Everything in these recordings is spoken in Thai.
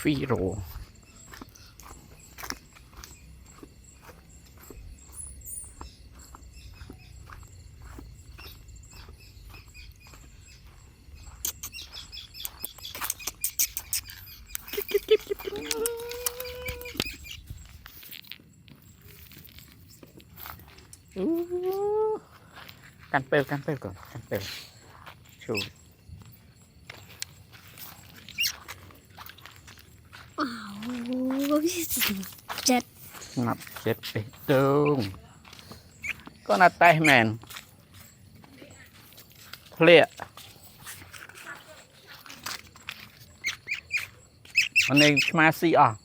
khuy rồi cắn pel còn cắn pel chú chết ngập chết bê tông con là tay mèn lịa con này ma xì à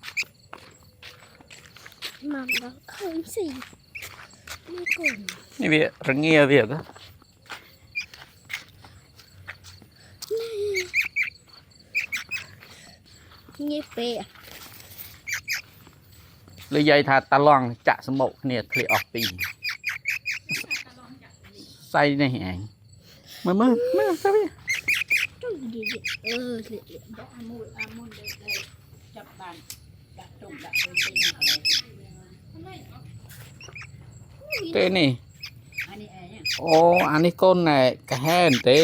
mà nó không gìไม่กลุ่ม นี่việc rất nghe việc á nghe vềเลยยายทาตะลองจะสมบเนี่ยทะเลออกปีใส่ในแหงมาใส่ไป đã amul đây chập bàn đã trùng đã lên trên này เต้นี่ anh ấy ấy nhá โอ้อันนี้ก้นน่ะกระแหนเต้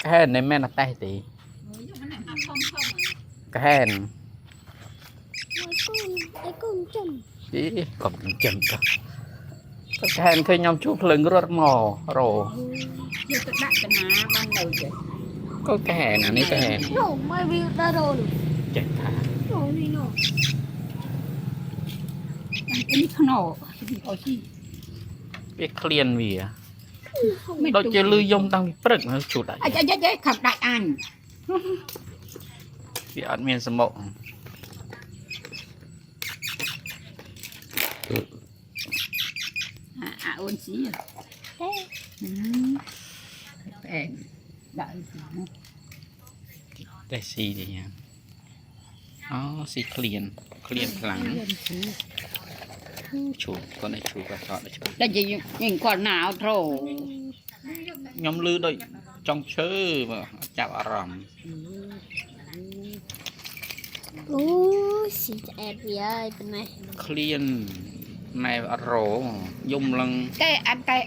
กระแหนในแม่น่ะใต้เต้ mới nhưng mà này mà không không mà กระแหน ไอ้กุ้งจุ่ม จีกบจำก็กระแหนเคยยอมชุบเพลิงรถหมอโร chưa tự đặt cái ná ban đầu chứ ก็กระแหนอันนี้กระแหน หนูไม่วิวดาโดน เจ็ดขา หนูนี่หนู anh ấy không nổ thì có gì เปียกเคลียนเวีย ไม่ เราจะลือยมตั้งปรึกนะจุดไหน aiขับđại anh ที่อัดเมียนสมอง ôn xí à เอ๊ะ em đợi ได้สีดีเนี่ยอ๋อสีเคลียนพลังชูก็ได้ชูกระชอได้ชู đây gì nhìn con nào thổ ยอมลือโดยจองชื่อมาจับอารมณ์ โอ้สีจะแอดเวียเป็นไง เคลียนในโรยุ่มลัง cái anh cái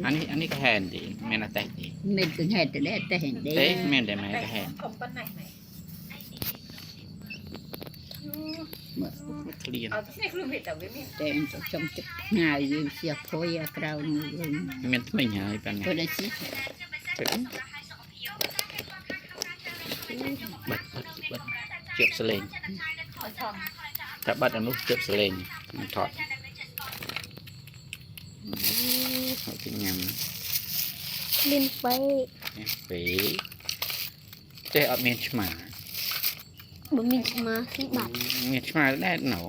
อันนี้ก็แหนดีแม่น่ะแต่ดี mình cứ hẹn từ đây tới hẹn เต้ đấy แม่ได้ไหมก็แหนเคลียน để anh cho trong chụp ngày gì xia phôi à cầu người แม่ไม่หายไปไหน tôi đã xí บัดเจ็บเสลงถ้าบัดอนุเจ็บเสลงมันถอดเขาจะง ลินไป ำปีเจ๊เอาเมียนชมา บะหมี่มาที่บัตร เมียนชมาได้หนอ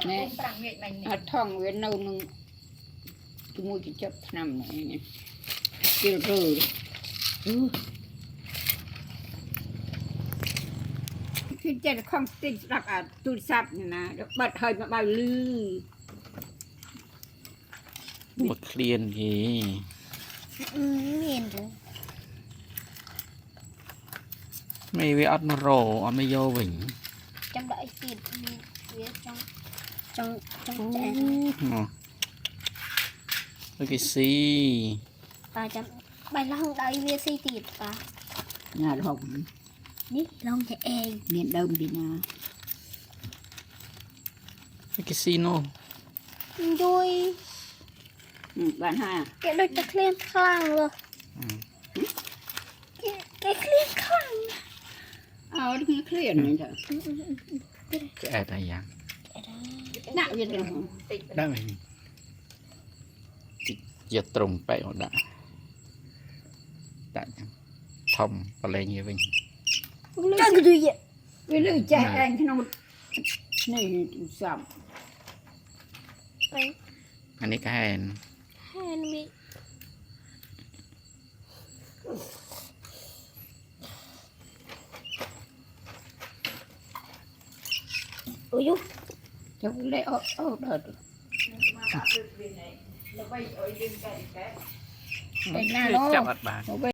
nè ở thong với nâu nung tôi mua chỉ chấp nằm này nè kêu rồi khi chơi không tin đặt à tôi sắp nè bật hơi mà bao lư มาเคลียนที ไม่เห็นเลย ไม่วิอัดมาโรอันไม่โยวิ่ง จังได้ติดมีเวียจังแจ๊ เนาะโอเคสิ ตาจังใบละห้องได้เวียซีติดปะ nhà hồng นี่ลองจะเอง miền đông đi nè โอเคสิโน ด้วย bạn ha แกโดยจะเคลื่อนข้างเลยแกเคลื่อนข้าง nó clear này thôi จะแอดอะไรยัง nặng như thế nào ได้ไหมอย่าตรงไปหมดได้ได้ยังทอมอะไรเงี้ยวิ่ง จังดูเยอะ với lưỡi chạy anh cái nó này sầm ไป อันนี้ก็แหน แฮนด์มี โอ้ย cháu lấy ô đợt ไปหน้าโน่ จับอัดบาน เอาไป